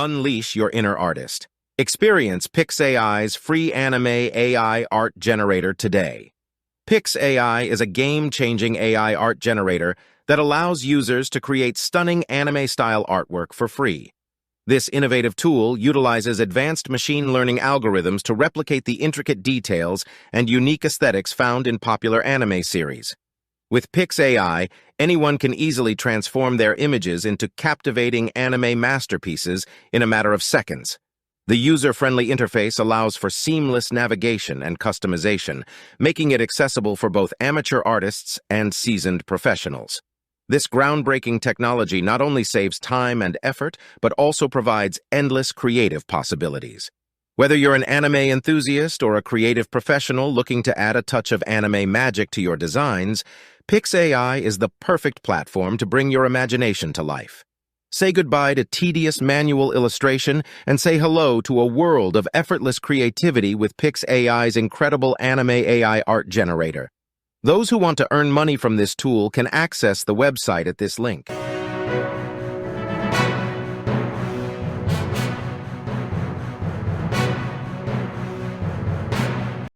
Unleash your inner artist. Experience Pix AI's free anime AI art generator today. Pix AI is a game-changing AI art generator that allows users to create stunning anime-style artwork for free. This innovative tool utilizes advanced machine learning algorithms to replicate the intricate details and unique aesthetics found in popular anime series. With Pix AI, anyone can easily transform their images into captivating anime masterpieces in a matter of seconds. The user-friendly interface allows for seamless navigation and customization, making it accessible for both amateur artists and seasoned professionals. This groundbreaking technology not only saves time and effort, but also provides endless creative possibilities. Whether you're an anime enthusiast or a creative professional looking to add a touch of anime magic to your designs, Pix AI is the perfect platform to bring your imagination to life. Say goodbye to tedious manual illustration and say hello to a world of effortless creativity with Pix AI's incredible anime AI art generator. Those who want to earn money from this tool can access the website at this link.